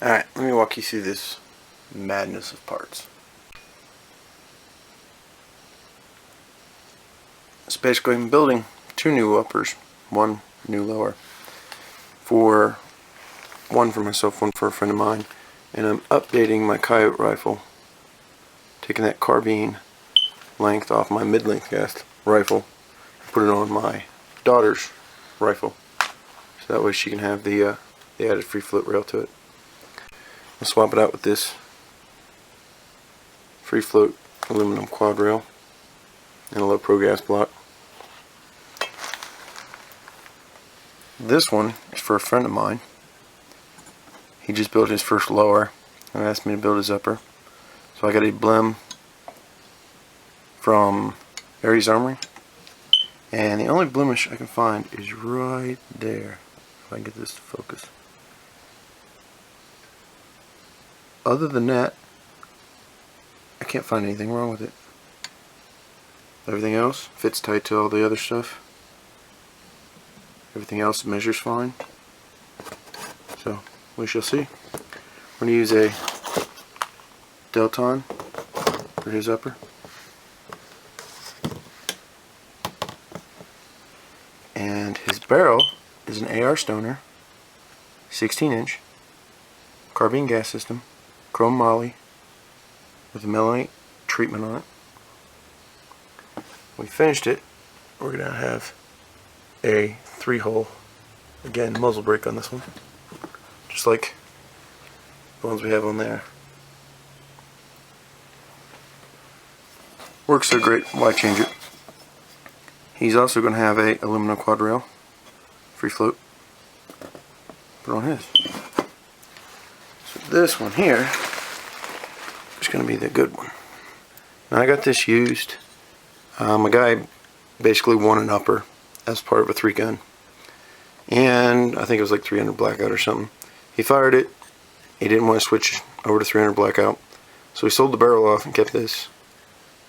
Alright, let me walk you through this madness of parts. So basically I'm building two new uppers, one new lower. One for myself, one for a friend of mine. And I'm updating my coyote rifle, taking that carbine length off my mid-length cast rifle, put it on my daughter's rifle, so that way she can have the added free float rail to it. I'll swap it out with this free float aluminum quad rail and a low pro gas block. This one is for a friend of mine. He just built his first lower and asked me to build his upper. So I got a blem from Aries Armory, and the only blemish I can find is right there. If I can get this to focus. Other than that, I can't find anything wrong with it. Everything else fits tight to all the other stuff. Everything else measures fine. So we shall see. I'm going to use a Delton for his upper. And his barrel is an AR Stoner 16-inch carbine gas system, chrome moly with a melanite treatment on it. We finished it. We're going to have a 3-hole, again, muzzle brake on this one, just like the ones we have on there. Works so great, why change it? He's also going to have a aluminum quad rail, free float, put on his. So this one here is going to be the good one. Now I got this used. A guy basically won an upper as part of a 3-gun, and I think it was like 300 blackout or something. He fired it. He didn't want to switch over to 300 blackout, so he sold the barrel off and kept this,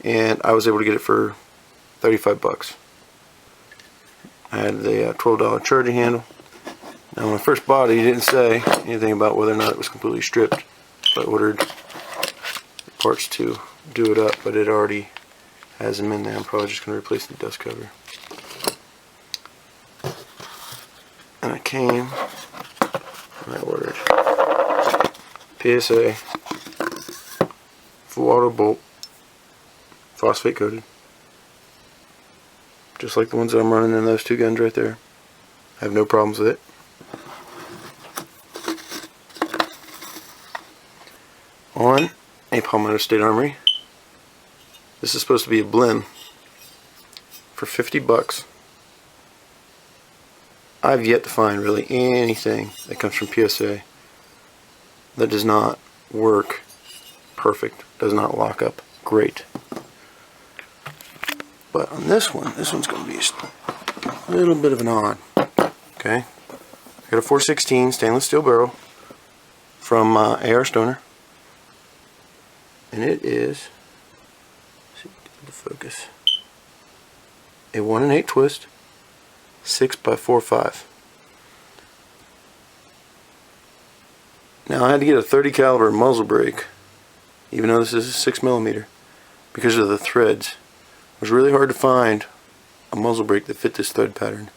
and I was able to get it for 35 bucks. I had the $12 charging handle. Now when I first bought it, he didn't say anything about whether or not it was completely stripped. So I ordered parts to do it up, but it already has them in there. I'm probably just going to replace the dust cover. And I came and I ordered PSA full auto bolt, phosphate coated, just like the ones that I'm running in those two guns right there. I have no problems with it. On a Palmetto State Armory. This is supposed to be a blem for 50 bucks. I've yet to find really anything that comes from PSA that does not work perfect, does not lock up great. But on this one's going to be a little bit of an odd. Okay, I got a 416 stainless steel barrel from AR Stoner, and it is, let's see, get the focus, a 1 1/8 twist, 6x45. Now I had to get a 30 caliber muzzle brake, even though this is a 6mm, because of the threads. It was really hard to find a muzzle brake that fit this thread pattern.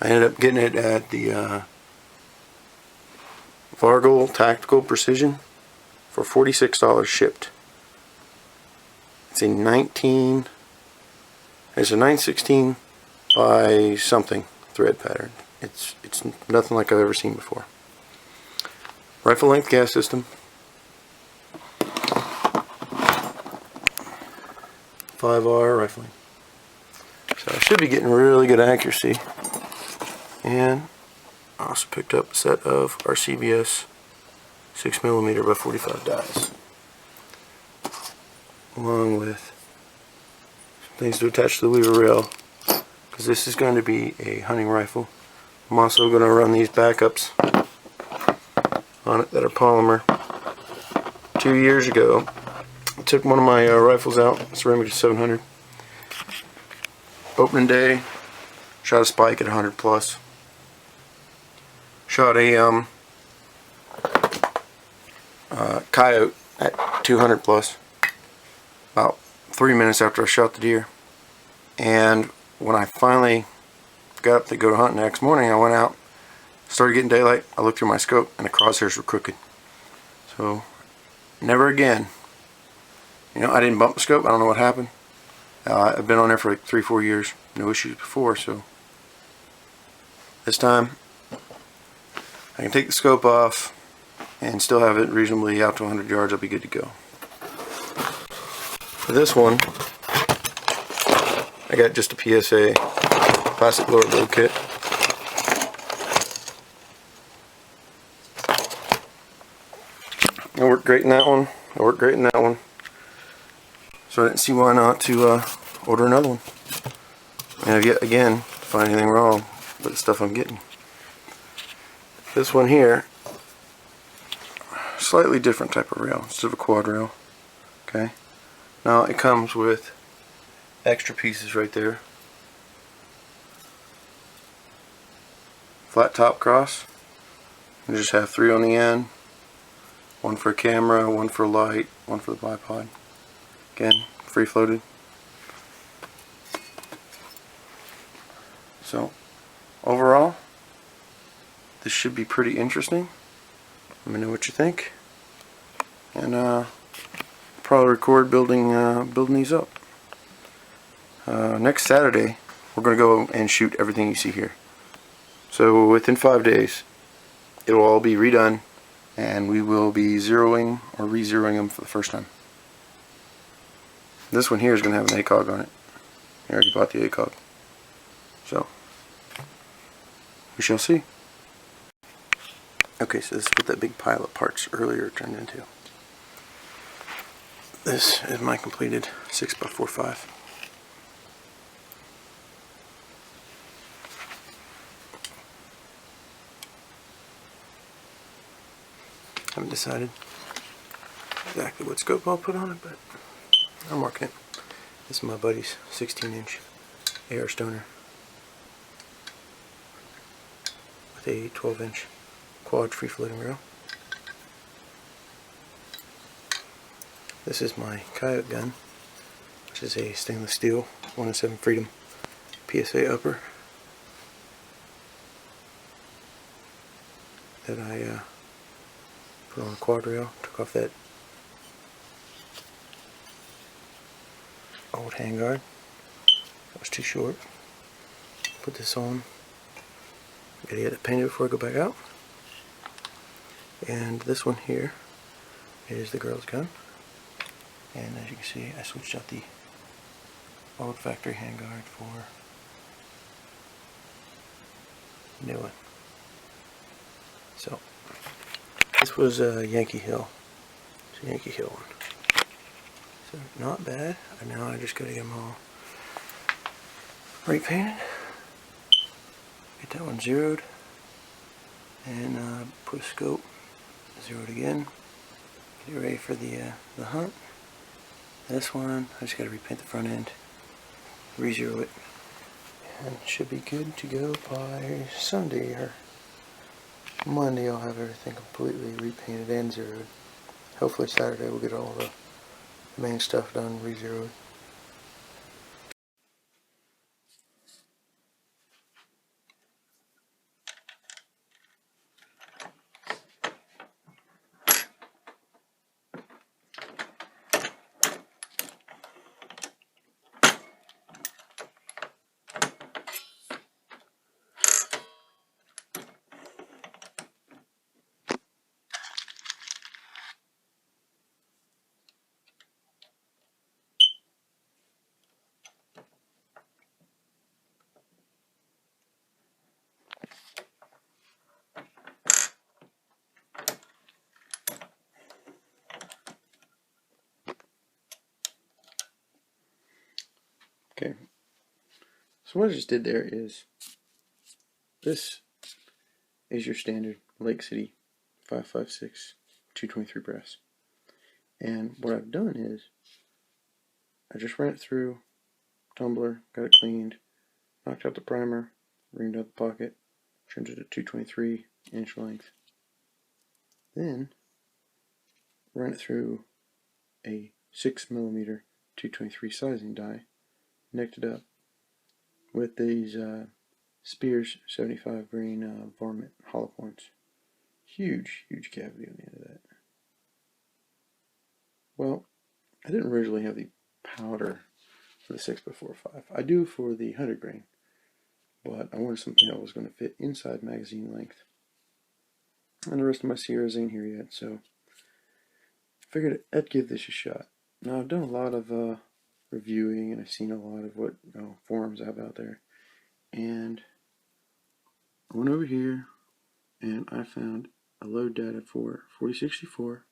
I ended up getting it at the Vargol Tactical Precision for $46 shipped. It's a 9/16 by something thread pattern. It's nothing like I've ever seen before. Rifle length gas system. 5R rifling. So I should be getting really good accuracy. And I also picked up a set of our CBS 6mm by 45 dies, along with some things to attach to the lever rail, because this is going to be a hunting rifle. I'm also going to run these backups on it that are polymer. 2 years ago, I took one of my rifles out, it's a Remington 700. Opening day, shot a spike at 100 plus. Shot a coyote at 200 plus about 3 minutes after I shot the deer. And when I finally got up to go to hunt the next morning, I went out, started getting daylight, I looked through my scope and the crosshairs were crooked. So never again. You know, I didn't bump the scope, I don't know what happened. I've been on there for like 3-4 years, no issues before, so this time I can take the scope off and still have it reasonably out to 100 yards. I'll be good to go. For this one, I got just a PSA plastic lower load kit. It worked great in that one. It worked great in that one. So I didn't see why not to order another one. And I've yet again find anything wrong with the stuff I'm getting. This one here, slightly different type of rail instead of a quad rail. Okay. Now it comes with extra pieces right there. Flat top cross. You just have 3 on the end. One for a camera, one for a light, one for the bipod. Again, free floated. So overall, this should be pretty interesting. Let me know what you think, and probably record building these up. Next Saturday, we're going to go and shoot everything you see here. So within 5 days, it will all be redone, and we will be zeroing or re-zeroing them for the first time. This one here is going to have an ACOG on it. I already bought the ACOG. So, we shall see. Okay, so this is what that big pile of parts earlier turned into. This is my completed 6x45. Haven't decided exactly what scope I'll put on it, but I'm working it. This is my buddy's 16-inch AR stoner with a 12-inch quad free floating rail. This is my coyote gun, which is a stainless steel 107 Freedom PSA upper that I put on a quad rail. Took off that old handguard that was too short. Put this on. Gotta get it painted before I go back out. And this one here is the girl's gun. And as you can see, I switched out the old factory handguard for the new one. So this was a Yankee Hill. It's a Yankee Hill one. So not bad. And now I just gotta get them all repainted. Get that one zeroed. And put a scope. Zero it again. Get it ready for the hunt. This one, I just got to repaint the front end, re-zero it, and it should be good to go by Sunday or Monday. I'll have everything completely repainted and zeroed. Hopefully Saturday we'll get all the main stuff done, re-zeroed. Okay, so what I just did there is, this is your standard Lake City 5.56 223 brass. And what I've done is, I just ran it through tumbler, got it cleaned, knocked out the primer, reamed out the pocket, trimmed it to 223 inch length. Then ran it through a 6mm 223 sizing die, necked it up with these Spears 75 grain varmint hollow points. Huge cavity on the end of that. Well, I didn't originally have the powder for the 6x45. I do for the 100 grain, but I wanted something that was going to fit inside magazine length. And the rest of my Sierras ain't here yet, so I figured I'd give this a shot. Now, I've done a lot of reviewing, and I've seen a lot of what forums I have out there, and I went over here and I found a load data for 4064,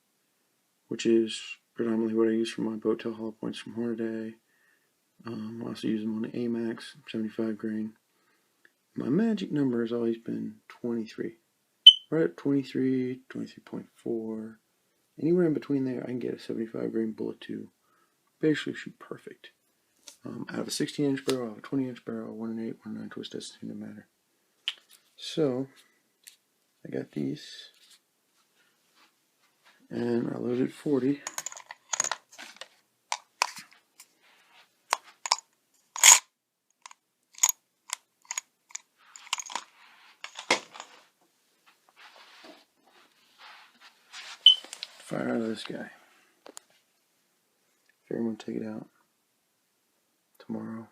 which is predominantly what I use for my boat tail hollow points from Hornady. I also use them on the AMAX 75 grain. My magic number has always been 23. Right at 23, 23.4, anywhere in between there, I can get a 75 grain bullet to basically shoot perfect. Out of a 16-inch barrel, out of a 20-inch barrel, 1 8, 1 9 twist, doesn't seem to matter. So I got these, and I loaded 40. Fire out of this guy. Figure I'm going to take it out tomorrow.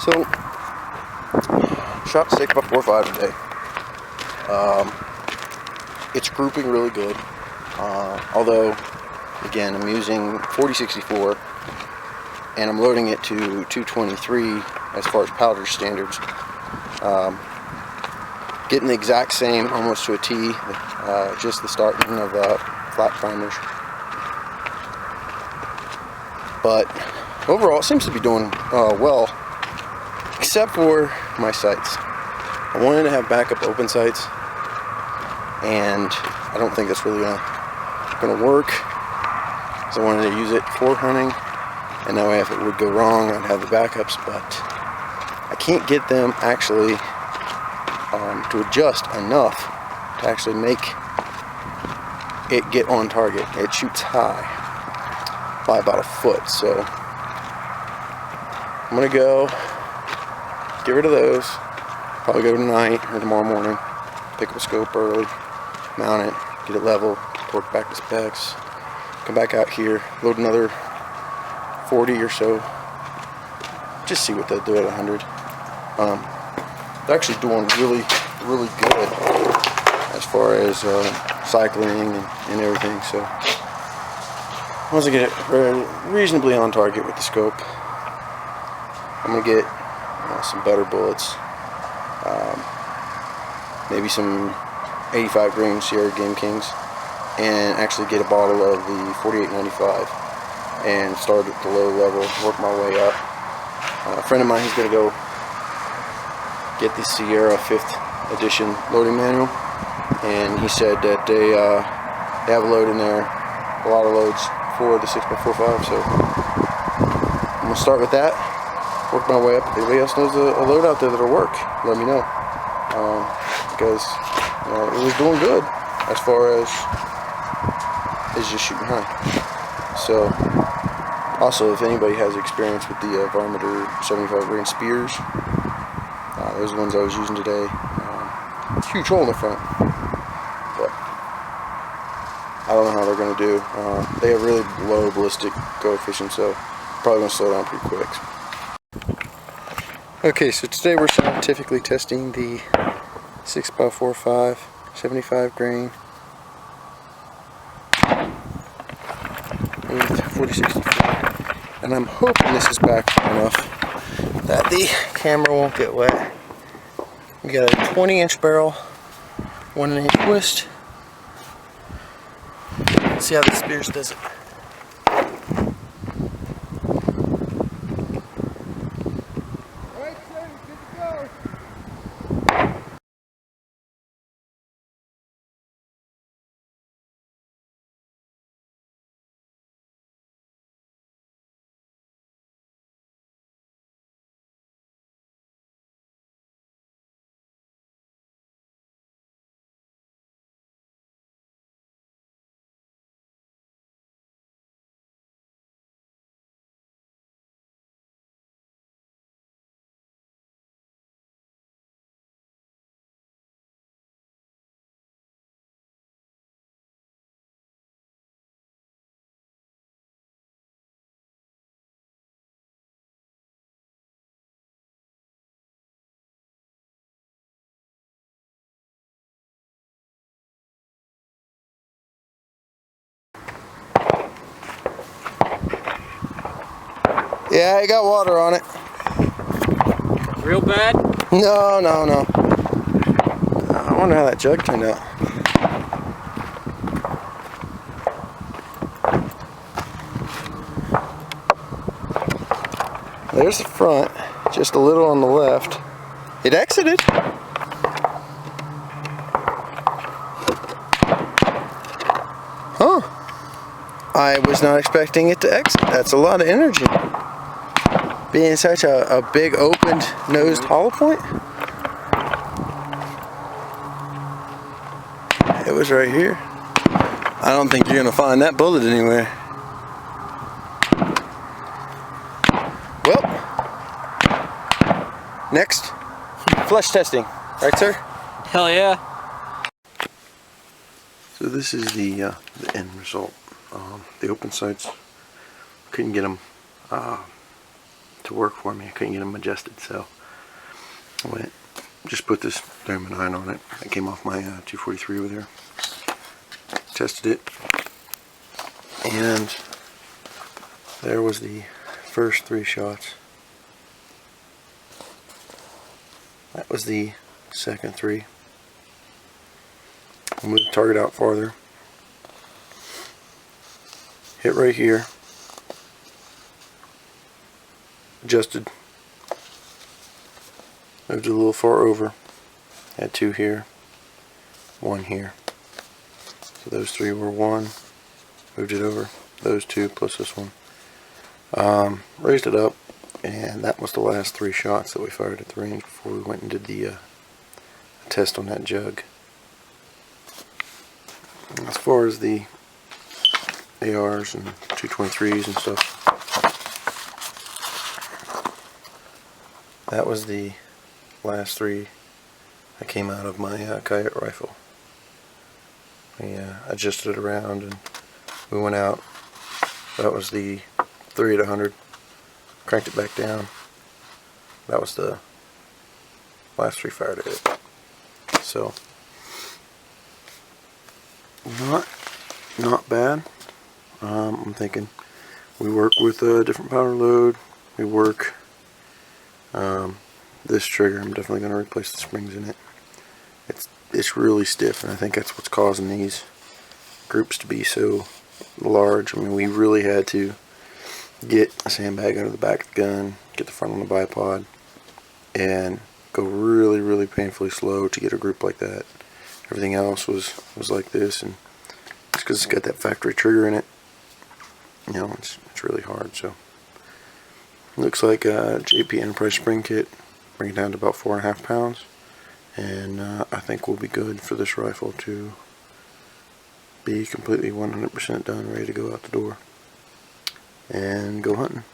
So, shot 6x45 today. It's grouping really good. Although, again, I'm using 4064 and I'm loading it to 223 as far as powder standards. Getting the exact same, almost to a T, just the starting of flat primers. But overall, it seems to be doing well, except for my sights. I wanted to have backup open sights, and I don't think that's really gonna work, because I wanted to use it for hunting, and that way if it would go wrong, I'd have the backups. But I can't get them actually to adjust enough to actually make it get on target. It shoots high by about a foot, so I'm gonna go get rid of those, probably go tonight or tomorrow morning, pick up a scope early, mount it, get it level, torque back to specs, come back out here, load another 40 or so, just see what they'll do at 100. They're actually doing really good as far as cycling and everything, so once I get it reasonably on target with the scope, I'm going to get some better bullets, maybe some 85 grain Sierra Game Kings, and actually get a bottle of the 4895 and start at the low level, work my way up. A friend of mine, he's going to go get the Sierra 5th edition loading manual, and he said that they have a load in there, a lot of loads for the 6x45, so I'm going to start with that, work my way up. If anybody else knows a load out there that'll work, let me know, because it was doing good as far as just shooting high. So also, if anybody has experience with the Varmiter 75 grain spears, those are the ones I was using today. Huge hole in the front, but I don't know how they're going to do. They have really low ballistic coefficient, so probably going to slow down pretty quick. Okay, so today we're scientifically testing the 6x45 75 grain with 4064, and I'm hoping this is back far enough that the camera won't get wet. We got a 20-inch barrel, 1-inch twist. Let's see how the spears does it. Alright, sir, good to go. Yeah, it got water on it. Real bad? No. I wonder how that jug turned out. There's the front, just a little on the left. It exited. Huh. I was not expecting it to exit. That's a lot of energy. Being such a big opened nosed hollow point. It was right here. I don't think you're gonna find that bullet anywhere. Well, next, flush testing, right, sir? Hell yeah. So this is the end result. The open sights, couldn't get them to work for me. I couldn't get them adjusted, so I went, just put this Therma 9 on it. That came off my 243 over there. Tested it, and there was the first 3 shots. That was the second 3. We'll move the target out farther. Hit right here. Adjusted. Moved it a little far over. Had 2 here. 1 here. So those 3 were 1. Moved it over. Those 2 plus this one. Raised it up, and that was the last 3 shots that we fired at the range before we went and did the test on that jug. As far as the ARs and 223s and stuff, that was the last 3 that came out of my coyote rifle. We adjusted it around and we went out. That was the 3 at 100. Cranked it back down. That was the last 3 fired at it. So not bad. I'm thinking we work with a different powder load. We work this trigger. I'm definitely going to replace the springs in it. It's really stiff, and I think that's what's causing these groups to be so large. I mean, we really had to get a sandbag under the back of the gun, get the front on the bipod, and go really painfully slow to get a group like that. Everything else was like this, and it's because it's got that factory trigger in it. You know, it's really hard. So looks like a JP Enterprise spring kit. Bring it down to about 4.5 pounds, and I think we'll be good for this rifle to be completely 100% done, ready to go out the door and go hunting.